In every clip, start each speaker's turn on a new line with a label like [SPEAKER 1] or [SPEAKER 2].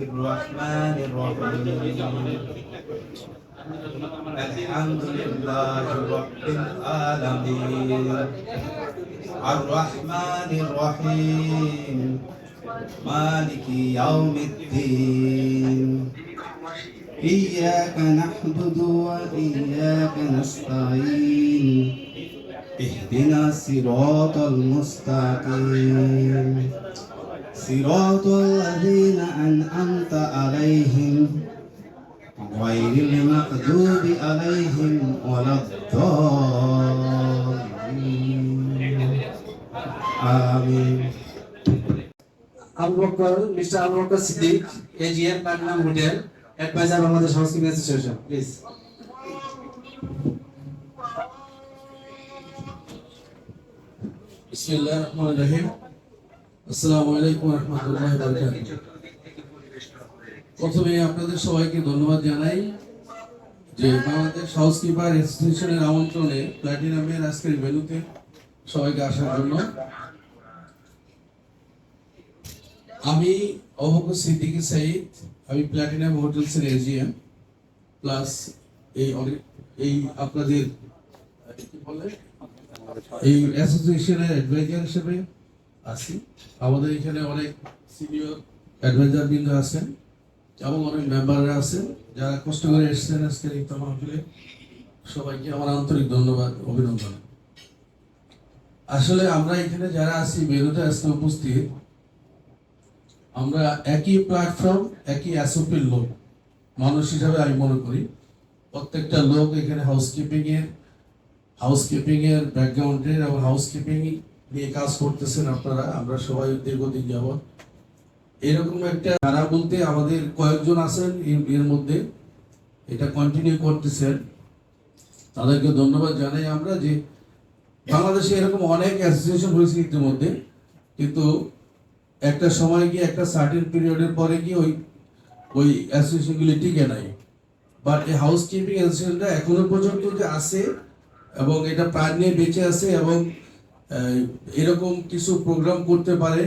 [SPEAKER 1] الرحمن الرحيم الحمد لله رب العالمين الرحمن الرحيم مالك يوم الدين إياك نعبد وإياك نستعين اهدنا الصراط المستقيم صراط الذين أنعمت عليهم غير المغضوب عليهم ولا الضالين آمين
[SPEAKER 2] Mr. Abu Bakr Siddiq, AGM Platinum Hotel, Advisor Bangladesh Housekeeping Association, please.
[SPEAKER 3] বিসমিল্লাহিররহমানিররহিম। আসসালামু আলাইকুম ওয়া রাহমাতুল্লাহি ওয়া বারাকাতুহু। প্রথমে আপনাদের সবাইকে ধন্যবাদ জানাই যে বাংলাদেশ হাউসকিপার অ্যাসোসিয়েশনের আমন্ত্রণে প্ল্যাটিনামের আজকের ভেন্যুতে সবাইকে আসার জন্য। আমি আবু বকর সিদ্দিক সাঈদ, আমি প্ল্যাটিনাম হোটেলসের এজিএম প্লাস এই আপনাদের কি বলে এই অ্যাসোসিয়েশনের অ্যাডভাইজার হিসেবে আছি। আমাদের এখানে অনেক সিনিয়র অ্যাডভাইজার বৃন্দ আছেন এবং অনেক মেম্বাররা আছেন যারা কষ্ট করে এসেছেন আজকের এই মাহফিলে। সবাইকে আমার আন্তরিক ধন্যবাদ, অভিনন্দন। আসলে আমরা এখানে যারা আছি বেরোতে আজকে উপস্থিত, আমরা একই প্ল্যাটফর্ম, একই এসওপির লোক মানুষ হিসাবে আমি মনে করি। প্রত্যেকটা লোক এখানে হাউসকিপিং এর ব্যাকগ্রাউন্ডের এবং হাউসকিপিং নিয়ে কাজ করতেছেন আপনারা। আমরা সবাই দীর্ঘদিন যাবৎ এরকম একটা যারা বলতে আমাদের কয়েকজন আছেন এর মধ্যে এটা কন্টিনিউ করতেছেন, তাদেরকে ধন্যবাদ জানাই আমরা। যে বাংলাদেশে এরকম অনেক অ্যাসোসিয়েশন হয়েছে ইতিমধ্যে, কিন্তু একটা সময় গিয়ে একটা সার্টেন পিরিয়ডের পরে গিয়ে ওই অ্যাসোসিয়েশনগুলি টিকে নাই। বাট এই হাউসকিপিং অ্যাসোসিয়েশনটা এখনো পর্যন্ত যে আছে এবং এটা প্রাণ নিয়ে বেঁচে আছে এবং এরকম কিছু প্রোগ্রাম করতে পারে।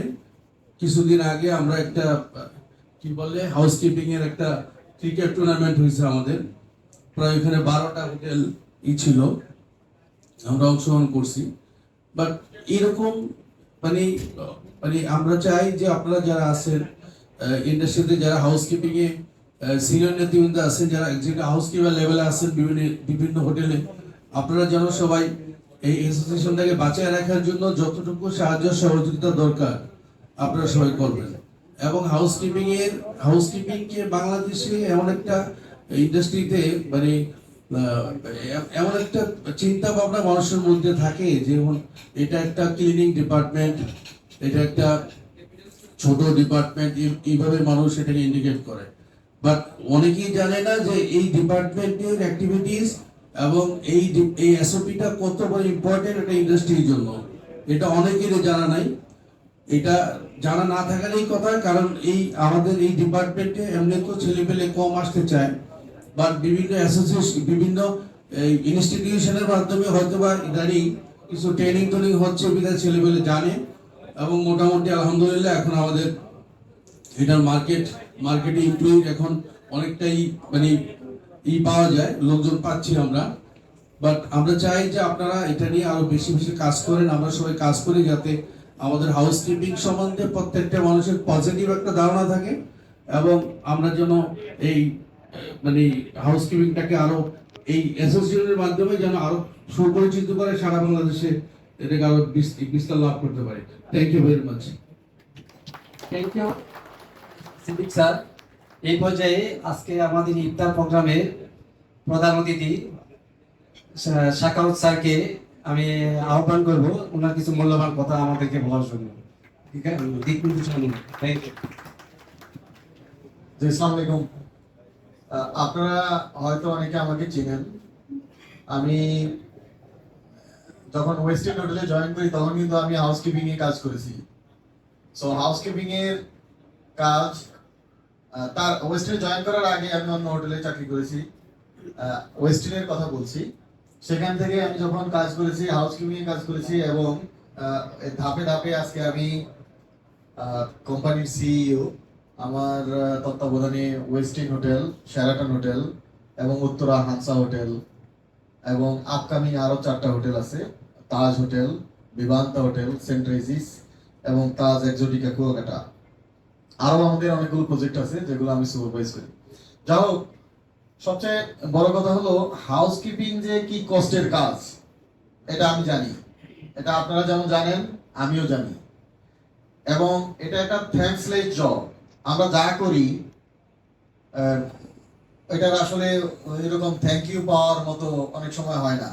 [SPEAKER 3] কিছুদিন আগে আমরা একটা কি বলে হাউসকিপিং এর একটা ক্রিকেট টুর্নামেন্ট হয়েছে আমাদের, প্রায় এখানে 12টা হোটেল ছিল, আমরা অংশগ্রহণ করছি। বাট এরকম মানে আমরা চাই যে আপনারা যারা আছেন ইন্ডাস্ট্রিতে, যারা হাউসকিপিং এ সিনিয়র নেতৃবৃন্দ আছেন, যারা হাউসকিপার লেভেলে আছেন বিভিন্ন হোটেলে, আপনারা যেন সবাই এই অ্যাসোসিয়েশনটাকে বাঁচিয়ে রাখার জন্য যতটুকু সাহায্য সহযোগিতা দরকার আপনারা সবাই করবেন। এবং হাউসকিপিংকে বাংলাদেশে এমন একটা ইন্ডাস্ট্রিতে মানে এমন একটা চিন্তা ভাবনা মানুষের মধ্যে থাকে যে এটা একটা ক্লিনিং ডিপার্টমেন্ট, এটা একটা ছোট ডিপার্টমেন্ট, এইভাবে মানুষ এটাকে ইন্ডিকেট করে। বাট অনেকেই জানে না যে এই ডিপার্টমেন্টের অ্যাক্টিভিটিস এবং এই এসওপিটা কত বড় ইম্পর্টেন্ট একটা ইন্ডাস্ট্রির জন্য, এটা অনেকেরই জানা নাই। এটা জানা না থাকারই কথা, কারণ আমাদের এই ডিপার্টমেন্টে এমনি তো ছেলেপেলে কম আসতে চায়, বাট বিভিন্ন অ্যাসোসিয়েশন বিভিন্ন ইনস্টিটিউশনের মাধ্যমে হয়তো বা ইদানিং কিছু ট্রেনিং হচ্ছে, বিধায় ছেলেপেলে জানে এবং মোটামুটি আলহামদুলিল্লাহ এখন আমাদের এটার মার্কেটে ইমপ্লুড এখন অনেকটাই মানে পাওয়া যায়, লোকজন পাচ্ছি আমরা। বাট আমরা চাই যে আপনারা এটা নিয়ে আরো বেশি বেশি কাজ করেন, আমরা সবাই কাজ করি, যাতে আমাদের হাউসকিপিং সম্বন্ধে প্রত্যেকটা মানুষের পজিটিভ একটা ধারণা থাকে এবং আমরা যেন এই মানে হাউসকিপিংটাকে আরো এই অ্যাসোসিয়েশনের মাধ্যমে যেন আরো সুপরিচিত করে সারা বাংলাদেশে এটাকে আরো বিস্তার লাভ করতে পারে। Thank you very much.
[SPEAKER 2] Thank you Siddique sir. এই পর্যায়ে আজকে আমাদের ইফতার প্রোগ্রামের প্রধান অতিথি শাকাউত স্যারকে আমি আহ্বান করব ওনার কিছু মূল্যবান কথা আমাদেরকে বলার জন্য। ঠিক আছে, থ্যাংক ইউ।
[SPEAKER 4] আসসালামু আলাইকুম। আপনারা হয়তো অনেকে আমাকে চিনেন। আমি যখন ওয়েস্টার্ন হোটেলে জয়েন করি তখন কিন্তু আমি হাউসকিপিং এ কাজ করেছি। সো হাউসকিপিং এর কাজ তার ওয়েস্টার্নে জয়েন করার আগে আমি অন্য হোটেলে চাকরি করেছি, ওয়েস্টার্নের কথা বলছি। সেখান থেকে আমি যখন কাজ করেছি হাউসকিপিং এ কাজ করেছি এবং ধাপে ধাপে আজকে আমি কোম্পানির সিইও। আমার তত্ত্বাবধানে ওয়েস্টিন হোটেল, শেরাটন হোটেল এবং উত্তরা হানসা হোটেল এবং আপকামিং আরো 4টা হোটেল আছে, তাজ হোটেল, বিবান্তা হোটেল, সেন্ট রেজিস এবং তাজ এক্সোটিকা কুয়াকাটা। আরো আমাদের অনেকগুলো প্রজেক্ট আছে যেগুলো আমি সুপারভাইজ করি। যাই হোক, সবচেয়ে বড় কথা হলো হাউসকিপিং যে কি কষ্টের কাজ এটা আমি জানি, এটা আপনারা যেমন জানেন আমিও জানি, এবং এটা একটা থ্যাঙ্কসলেস জব। আমরা যা করি এটা আসলে এরকম থ্যাংক ইউ পাওয়ার মতো অনেক সময় হয় না।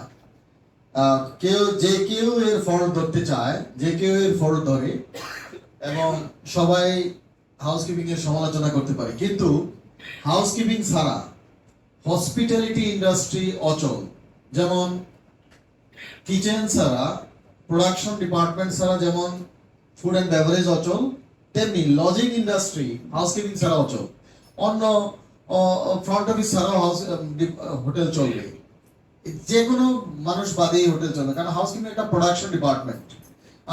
[SPEAKER 4] কেউ এর ফল্ট ধরতে চায়, যে কেউ এর ফল্ট ধরে এবং সবাই হাউসকিপিং এর সমালোচনা করতে পারে, কিন্তু হাউসকিপিং ছাড়া হসপিটালিটি ইন্ডাস্ট্রি অচল। যেমন কিচেন ছাড়া, প্রোডাকশন ডিপার্টমেন্ট ছাড়া যেমন ফুড অ্যান্ড বেভারেজ অচল, তেমনি লজিং ইন্ডাস্ট্রি হাউসকিপিং ছাড়া অচল। অন্য ফ্রন্ট অফিস ছাড়াও হোটেল চলবে, যে কোনো মানুষ বাদেই হোটেল চলবে, কারণ হাউসকিপিং একটা প্রোডাকশন ডিপার্টমেন্ট।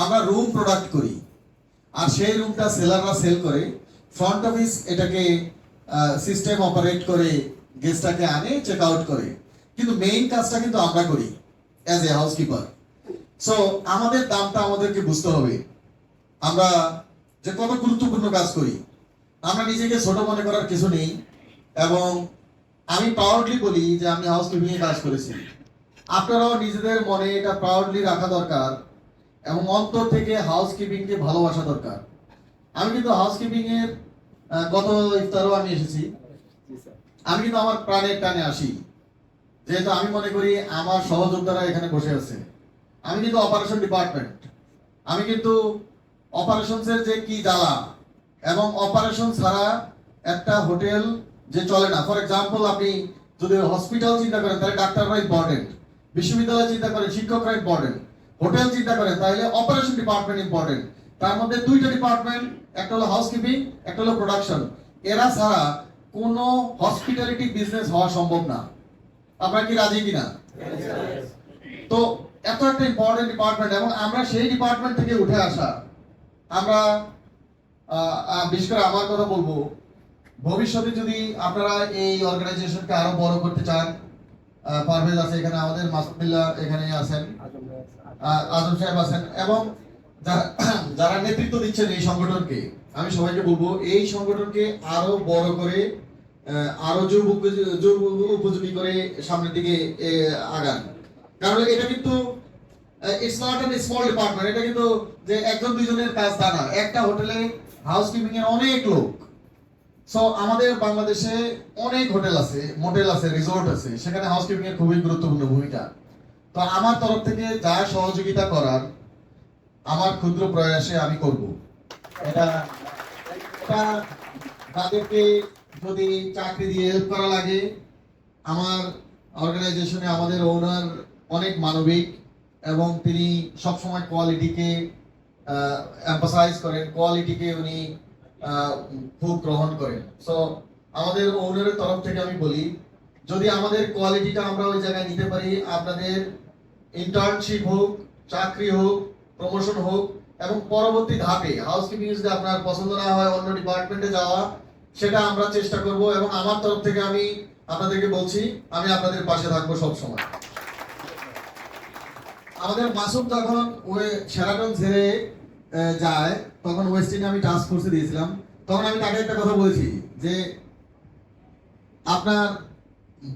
[SPEAKER 4] আমরা রুম প্রোডাক্ট করি আর সেই রুমটা সেলাররা সেল করে, ফ্রন্ট অফিস এটাকে সিস্টেম অপারেট করে গেস্টটাকে আনে, চেক আউট করে, কিন্তু মেইন কাজটা কিন্তু আমরা করি অ্যাজ এ হাউসকিপার। সো আমাদের দামটা আমাদেরকে বুঝতে হবে, আমরা যে কত গুরুত্বপূর্ণ কাজ করি। আমরা নিজেকে ছোট মনে করার কিছু নেই, এবং আমি প্রাউডলি বলি যে আমি হাউসকিপিং এ কাজ করেছি। আপনারাও নিজেদের মনে এটা প্রাউডলি রাখা দরকার এবং অন্তর থেকে হাউসকিপিং কে ভালোবাসা দরকার। আমি কিন্তু হাউসকিপিং এর গত ইফতারও আমি এসেছি, আমি কিন্তু আমার প্রাণের টানে আসি, যেহেতু আমি মনে করি আমার সহযোদ্ধারা এখানে বসে আছে। আমি কিন্তু অপারেশন ডিপার্টমেন্ট, আমি কিন্তু অপারেশনসের যে কি জ্বালা, এবং অপারেশন ছাড়া একটা হোটেল যে চলে না। ফর এক্সাম্পল, আপনি যদি হসপিটাল চিন্তা করেন তাহলে ডাক্তাররা ইম্পর্টেন্ট, বিশ্ববিদ্যালয় চিন্তা করেন শিক্ষকরা ইম্পর্টেন্ট, হোটেল চিন্তা করেন তাহলে অপারেশন ডিপার্টমেন্ট ইম্পর্টেন্ট। তার মধ্যে দুইটা ডিপার্টমেন্ট, একটা হলো হাউসকিপিং, একটা হলো প্রোডাকশন। এরা ছাড়া কোনো হসপিটালিটি বিজনেস হওয়া সম্ভব না। আপনারা কি রাজি কিনা? তো এত একটা ইম্পর্টেন্ট ডিপার্টমেন্ট, এবং আমরা সেই ডিপার্টমেন্ট থেকে উঠে আসা। আমরা বিশেষ করে আমার কথা বলবো, ভবিষ্যতে যদি আপনারা এই অর্গানাইজেশনকে আরো বড় করতে চান, পারভেজ আছে এখানে, আমাদের মাসুদুল্লাহ এখানে আছেন, আজম সাহেব আছেন, এবং যারা নেতৃত্ব দিচ্ছেন এই সংগঠনকে, আমি সবাইকে বলবো এই সংগঠনকে আরো বড় করে, আরো যুব উপযোগী করে সামনের দিকে আগান। কারণ এটা কিন্তু it's not an small department, এটা কিন্তু যে একজন দুইজনের কাজ তা না, একটা হোটেলে হাউসকিপিং এর অনেক লোক। সো আমাদের বাংলাদেশে অনেক হোটেল আছে, মোটেল আছে, রিসোর্ট আছে, সেখানে হাউসকিপিং এর খুবই গুরুত্বপূর্ণ ভূমিকা। তো আমার তরফ থেকে যা সহযোগিতা করার আমার ক্ষুদ্র প্রয়াসে আমি করব। এটা তাদেরকে যদি চাকরি দিয়ে হেল্প করা লাগে, আমার অর্গানাইজেশনে আমাদের ওনার অনেক মানবিক, এবং তিনি সবসময় কোয়ালিটিকে এমফাসাইজ করেন, কোয়ালিটিকে উনি খুব গ্রহণ করেন। সো আমাদের ওনারের তরফ থেকে আমি বলি, যদি আমাদের কোয়ালিটিটা আমরা ওই জায়গায় নিতে পারি, আপনাদের ইন্টার্নশিপ হোক, চাকরি হোক, প্রমোশন হোক, এবং পরবর্তী ধাপে হাউসকিপিং যদি আপনার পছন্দ না হয় অন্য ডিপার্টমেন্টে যাওয়া, সেটা আমরা চেষ্টা করব। এবং আমার তরফ থেকে আমি আপনাদেরকে বলছি, আমি আপনাদের পাশে থাকবো সব সময়। আমাদের মাসুম যখন ওই শেরাটন ছেড়ে যায়, তখন ওয়েস্টিনে আমি টাস্ক ফোর্সে দিয়েছিলাম, তখন আমি তাকে একটা কথা বলেছি যে আপনার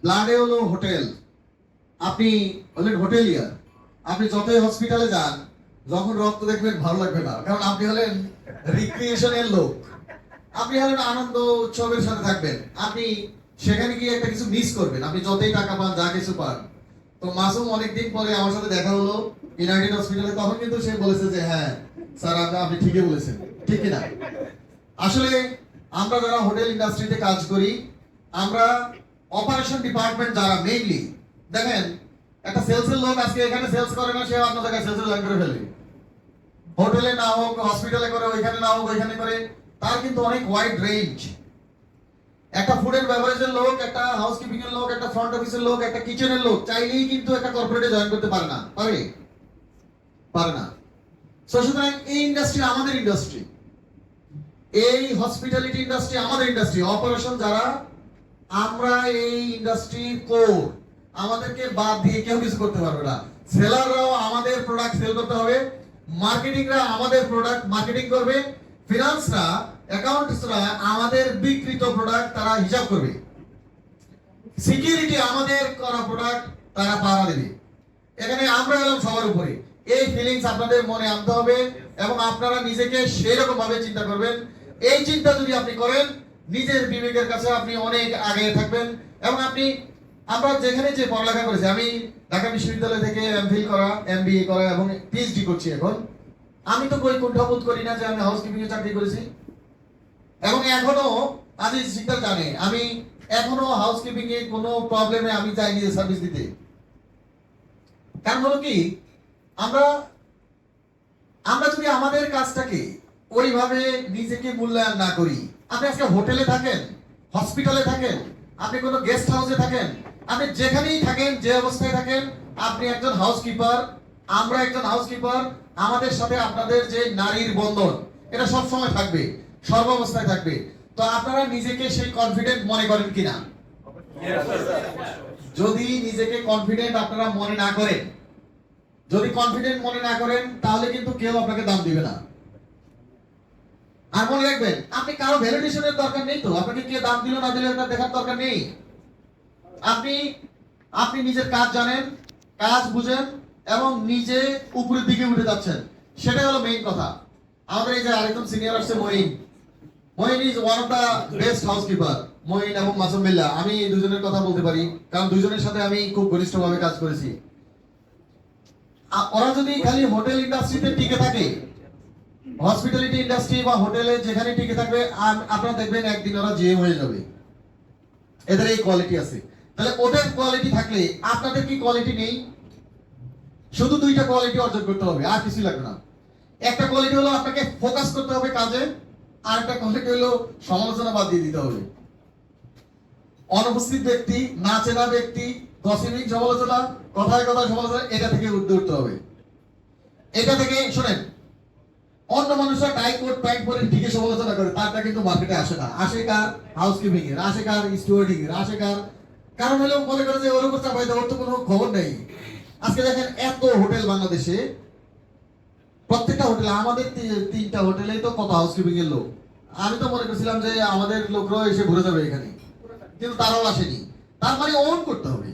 [SPEAKER 4] ব্লাডে হলো হোটেল, আপনি হলেন হোটেলিয়ার, আপনি যতই হসপিটালে যান, যখন রক্ত দেখবেন ভালো লাগবে না, কারণ আপনি হলেন রিক্রিয়েশনের লোক, আপনি হলেন আনন্দ উৎসবের সাথে থাকবেন, আপনি সেখানে গিয়ে একটা কিছু মিস করবেন, আপনি যতই টাকা পান, যা কিছু পান। তো মাসুম অনেকদিন পরে আমার সাথে দেখা হলো ইউনাইটেড হসপিটালে, তখন কিন্তু সে বলেছে যে হ্যাঁ স্যার আপনি ঠিকই বলেছেন, ঠিক কিনা? আসলে আমরা যারা হোটেল ইন্ডাস্ট্রিতে কাজ করি, আমরা অপারেশন ডিপার্টমেন্ট যারা মেইনলি, দেখেন একটা সেলসের লোক আজকে এখানে সেলস করে না, সে অন্য জায়গায় সেলস জয়েন করে ফেলে, হোটেলে না হোক, হসপিটালে করে, ওইখানে না হোক, ওইখানে করে, তার কিন্তু অনেক ওয়াইড রেঞ্জ। একটা ফুড এন্ড বেভারেজের লোক, একটা হাউসকিপিং এর লোক, একটা ফ্রন্ট অফিসের লোক, একটা কিচেনের লোক চাইলেই কিন্তু একটা কর্পোরেটে জয়েন করতে পারে না, পারে না। সো সুতরাং এই ইন্ডাস্ট্রি আমাদের ইন্ডাস্ট্রি, এই হসপিটালিটি ইন্ডাস্ট্রি আমাদের ইন্ডাস্ট্রি, অপারেশন যারা, আমরা এই ইন্ডাস্ট্রির কোর, আমাদেরকে বাদ দিয়ে কেউ কিছু করতে পারবে না। সেলাররাও আমাদের প্রোডাক্ট সেল করতে হবে, মার্কেটিংরা আমাদের প্রোডাক্ট মার্কেটিং করবে, ফিনান্সরা, অ্যাকাউন্টসরা আমাদের বিক্রিত প্রোডাক্ট তারা হিসাব করবে, সিকিউরিটি আমাদের করা প্রোডাক্ট তারা পাহারা দেবে। এখানে আমরা এলাম সবার উপরে। এই ফিলিংস আপনাদের মনে আনতে হবে এবং আপনারা নিজেকে সেই রকম ভাবে চিন্তা করবেন। এই চিন্তা যদি আপনি করেন, নিজের বিবেকের কাছে আপনি অনেক আগে থাকবেন। এবং আমরা যেখানে যে পড়ালেখা করেছি, আমি ঢাকা বিশ্ববিদ্যালয় থেকে এমফিল করা, এমবিএ করা এবং পিএইচডি করছি এখন। আমি তো কই কুণ্ঠাবোধ করি না যে আমি হাউসকিপিং এ চাকরি করেছি, এবং এখনো আজি শিকদার জানে আমি এখনো হাউসকিপিং এ কোনো প্রবলেমে আমি চাইনি সার্ভিস দিতে। কারণ হলো কি, আমরা যদি আমাদের কাজটাকে ওইভাবে নিজেকে মূল্যায়ন না করি, আপনি আজকে হোটেলে থাকেন, হসপিটালে থাকেন, আপনি কোনো গেস্ট হাউসে থাকেন, আপনি যেখানেই থাকেন, যে অবস্থায় থাকেন, আপনি একজন হাউসকিপার, আমরা একজন হাউসকিপার। আমাদের সাথে আপনাদের যে নারীর বন্ধন, এটা সব সময় থাকবে, সর্বাবস্থায় থাকবে। তো আপনারা নিজেকে সেই কনফিডেন্ট মনে করেন কিনা? যদি নিজেকে কনফিডেন্ট আপনারা মনে না করেন, যদি কনফিডেন্ট মনে না করেন, তাহলে কিন্তু কেউ আপনাকে দাম দিবে না। আর মনে রাখবেন, আপনি কারো ভ্যালিডেশনের দরকার নেই, তো আপনাকে কে দাম দিল না দিল এটা দেখার দরকার নেই। আপনি নিজের কাজ জানেন, কাজ বুঝেন এবং নিজে উপরের দিকে উঠে যাচ্ছেন, সেটাই হলো মেইন কথা। আমাদের এই যে আরেকজন সিনিয়র আসছে Moin is one of the best housekeeper. Moin এবং মাসুম বিল্লাহ, আমি এই দুজনের কথা বলতে পারি, কারণ দুজনের সাথে আমি খুব ঘনিষ্ঠভাবে কাজ করেছি। ওরা যদি খালি হোটেল ইন্ডাস্ট্রিতে টিকে থাকে, হসপিটালিটি ইন্ডাস্ট্রি বা হোটেলে যেখানে টিকে থাকবে, আপনারা দেখবেন একদিন ওরা জিএম হয়ে যাবে। এদের এই কোয়ালিটি আছে। তাহলে ওদের কোয়ালিটি থাকলে আপনাদের কি কোয়ালিটি নেই? শুধু দুইটা কোয়ালিটি অর্জন করতে হবে, আর কিছু লাগবে না। একটা কোয়ালিটি হলো আপনাকে ফোকাস করতে হবে কাজে, আর একটা কোয়ালিটি হলো সমালোচনা বাদ দিয়ে দিতে হবে। অনুপস্থিত ব্যক্তি, না চেনা ব্যক্তি, গসিপিং সমালোচনা, কথায় কথায় সমালোচনা, এটা থেকে উঠতে হবে। এটা থেকে শোনেন, অন্য মানুষরা টাই কোট প্যান্ট পরে ঠিকই সমালোচনা করে, তারটা কিন্তু মার্কেটে আসে না। আসে কার? হাউসকিপিং এর, আসে কার? স্টুয়ার্ডিং এর, আসে কার? কারণ হলো মনে করে যে ওর উপর চাপাই দেওয়ার তো কোনো খবর নেই। আজকে দেখেন এত হোটেল বাংলাদেশে, প্রত্যেকটা হোটেলে, আমাদের 3টা হোটেলেই তো কত হাউসকিপিং এর লোক। আমি তো মনে করছিলাম যে আমাদের লোকরাও এসে ঘুরে যাবে এখানে, কিন্তু তারাও আসেনি। তার মানে ওন করতে হবে,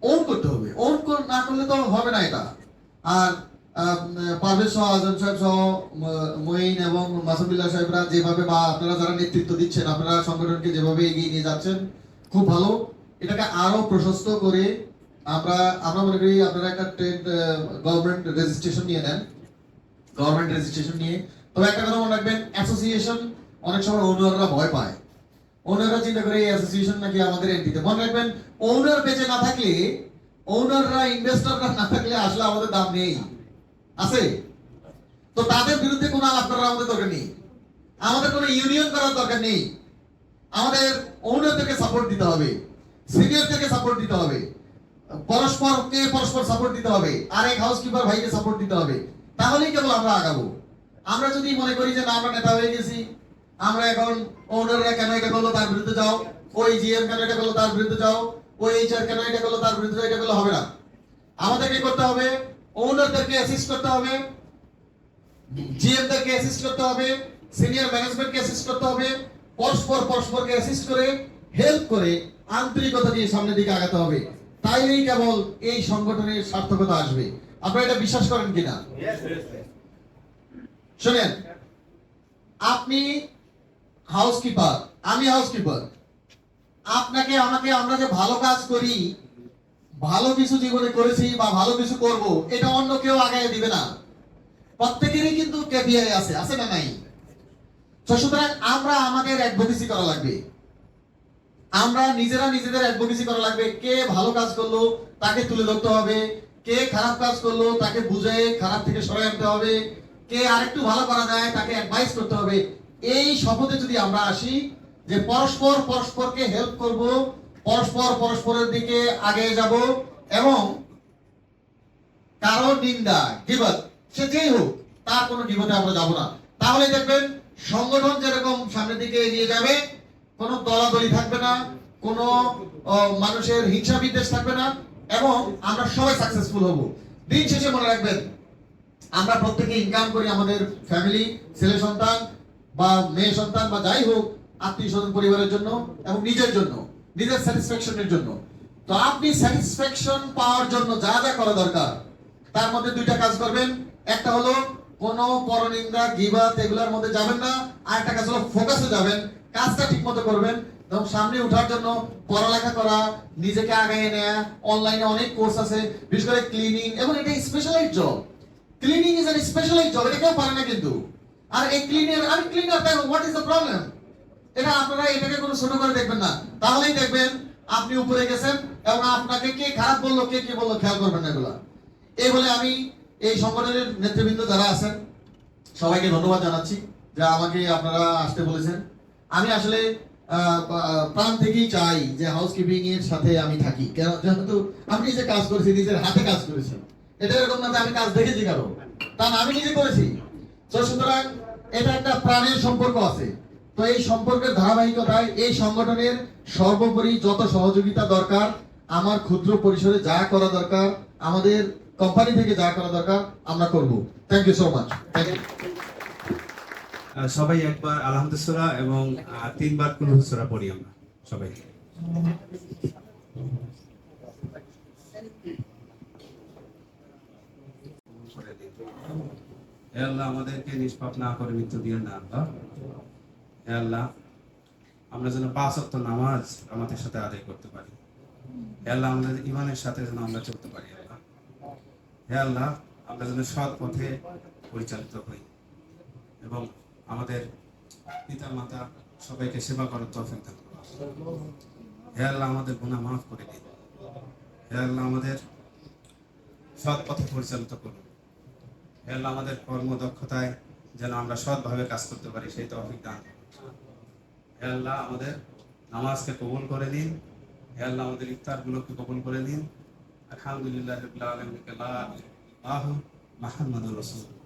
[SPEAKER 4] ওন করতে হবে। ওন না করলে তো হবে না এটা। আর পারভেজ সহ, আজম সাহেব সহ, মঈন এবং মাসুদুল্লাহ সাহেবরা যেভাবে, বা আপনারা যারা নেতৃত্ব দিচ্ছেন, আপনারা সংগঠনকে যেভাবে এগিয়ে নিয়ে যাচ্ছেন, খুব ভালো। এটাকে আরো প্রশস্ত করে আমরা মনে করি আপনারা একটা ট্রেড গভর্নমেন্ট রেজিস্ট্রেশন নিয়ে নেন, গভর্নমেন্ট রেজিস্ট্রেশন নিয়ে। তবে একটা কথা মনে রাখবেন, অ্যাসোসিয়েশন অনেক সময় ওনাররা ভয় পায়, ওনাররা চিন্তা করে এই অ্যাসোসিয়েশন নাকি আমাদের এন্ট্রিতে। মনে রাখবেন, ওনার বেঁচে না থাকলে, ওনাররা, ইনভেস্টররা না থাকলে আসলে আমাদের দাম নেই, আছে। তো তাদের বিরুদ্ধে কোনো আলাপ করার আমাদের দরকার নেই, আমাদের কোনো ইউনিয়ন করার দরকার নেই। আমাদের ওনারদেরকে সাপোর্ট দিতে হবে, সিনিয়রদেরকে সাপোর্ট দিতে হবে, পরস্পর সাপোর্ট দিতে হবে, আর এক হাউসকিপার ভাইকে সাপোর্ট দিতে হবে। তাহলেই কেবল আমরা আগাবো। আমরা যদি মনে করি যে না, আমরা নেতা হয়ে গেছি, আমরা এখন ওনাররা কেন এটা করলো তার বিরুদ্ধে যাও, ওই জিএম কেন এটা করলো তার বিরুদ্ধে যাও, ওই এইচআর কেন এটা করলো তার বিরুদ্ধে যাও, এটা করলে হবে না। আমাদেরকে করতে হবে, ওনারদেরকে অ্যাসিস্ট করতে হবে, জিএমদেরকে অ্যাসিস্ট করতে হবে, সিনিয়র ম্যানেজমেন্টকে অ্যাসিস্ট করতে হবে, পরস্পরকে অ্যাসিস্ট করে, হেল্প করে, আন্তরিকতা দিয়ে সামনের দিকে আগাতে হবে। তাইলেই কেবল এই সংগঠনের সার্থকতা আসবে। আপনারা এটা বিশ্বাস করেন কিনা? শুনেন, আপনি হাউসকিপার, আমি হাউসকিপার, আপনাকে আমাকে, আমরা যে ভালো কাজ করি, ভালো কিছু জীবনে করেছি বা ভালো কিছু করব, এটা অন্য কেউ আগায় দিবে না। প্রত্যেকেরই কিন্তু কেপিআই আছে না নাই? সুতরাং আমরা আমাদের অ্যাডভোকেসি করা লাগবে, আমরা নিজেরা নিজেদের অ্যাডভোকেসি করা লাগবে। কে ভালো কাজ করলো তাকে তুলে ধরতে হবে, কে খারাপ কাজ করলো তাকে বুঝে খারাপ থেকে সরে আনতে হবে, কে আরেকটু ভালো করা যায় তাকে অ্যাডভাইস করতে হবে। এই শপথে যদি আমরা আসি যে পরস্পরকে হেল্প করব, পরস্পরের দিকে আগে যাব, এবং কারো নিন্দা, গিবত, সে যেই হোক, তার কোনো গিবতে আমরা যাব না, তাহলে দেখবেন সংগঠন যেরকম সামনের দিকে এগিয়ে যাবে, কোনো দলাদলি থাকবে না, কোনো মানুষের হিংসা বিদ্বেষ থাকবে না, এবং আমরা সবাই সাকসেসফুল হব। দিন শেষে মনে রাখবেন, আমরা প্রত্যেকে ইনকাম করি আমাদের ফ্যামিলি, ছেলে সন্তান বা মেয়ে সন্তান বা যাই হোক, আত্মীয় স্বজন পরিবারের জন্য এবং নিজের জন্য, নিজের স্যাটিসফ্যাকশনের জন্য। তো আপনি স্যাটিসফ্যাকশন পাওয়ার জন্য যা যা করা দরকার, তার মধ্যে দুইটা কাজ করবেন। একটা হলো কোনো পরনিন্দা, গীবাত এগুলোর মধ্যে যাবেন না। আর একটা কাজ হলো ফোকাসে যাবেন, কাজটা ঠিকমতো করবেন এবং সামনে ওঠার জন্য পড়ালেখা করা, নিজেকে আগায় নেওয়া। অনলাইনে অনেক কোর্স আছে, বিশেষ করে ক্লিনিং, এবং এটা specialised job. Cleaning is an specialised job, এটা কেউ পারে না কিন্তু। আর এই ক্লিনার, আমি ক্লিনার, তাই হোয়াট ইজ দ্য প্রবলেম? এটা আপনারা এটাকে কোনো ছোট করে দেখবেন না, তাহলেই দেখবেন আপনি উপরে গেছেন। এবং আপনাকে কে খারাপ বললো, কে কি বললো, খেয়াল করবেন না এগুলা। এই বলে আমি এই সংগঠনের নেতৃবৃন্দ যারা আছেন সবাইকে ধন্যবাদ জানাচ্ছি যে আমাকে আপনারা আসতে বলেছেন। আমি আসলে প্রাণ থেকেই চাই যে হাউসকিপিং এর সাথে আমি থাকি, যেহেতু আমি নিজে কাজ করেছি, নিজের হাতে কাজ করেছি। এটা এরকম না যে আমি কাজ দেখেছি কারো, তা না, আমি নিজে করেছি। তো সুতরাং এটা একটা প্রাণের সম্পর্ক আছে। তো এই সম্পর্কের ধারাবাহিকতায় এই সংগঠনের সর্বোপরি যত সহযোগিতা দরকার, আমার ক্ষুদ্র পরিসরে যা করা দরকার, আমাদের কোম্পানি থেকে যা করা দরকার, আমরা করব। Thank you so much. Thank you.
[SPEAKER 1] সবাই একবার আলহামদুলিল্লাহ এবং 3 বার কুল সূরা পড়ি আমরা সবাই। হে আল্লাহ, আমাদেরকে নিষ্পাপ না করে মৃত্যু দিও না আল্লাহ। হে আল্লাহ, আমরা যেন 5 ওয়াক্ত নামাজ আমাদের সাথে আদায় করতে পারি। হে আল্লাহ, আমাদের ঈমানের সাথে যেন আমরা চলতে পারি আল্লাহ। হে আল্লাহ, আমরা যেন সৎ পথে পরিচালিত হই এবং আমাদের পিতা মাতা সবাইকে সেবা করার তৌফিক দান করুন। হে আল্লাহ, আমাদের গুনাহ মাফ করে দিন। হে আল্লাহ, আমাদের সৎ পথে পরিচালিত করুন। হে আল্লাহ, আমাদের কর্মদক্ষতায় যেন আমরা সৎভাবে কাজ করতে পারি সেই তৌফিক দান করুন। হে আল্লাহ, আমাদের নামাজকে কবুল করে নিন। হে আল্লাহ, আমাদের ইফতারগুলোকে কবুল করে নিন। আলহামদুলিল্লাহি রাব্বিল আলামিন, লা ইলাহা ইল্লাল্লাহু মুহাম্মাদুর রাসূলুল্লাহ।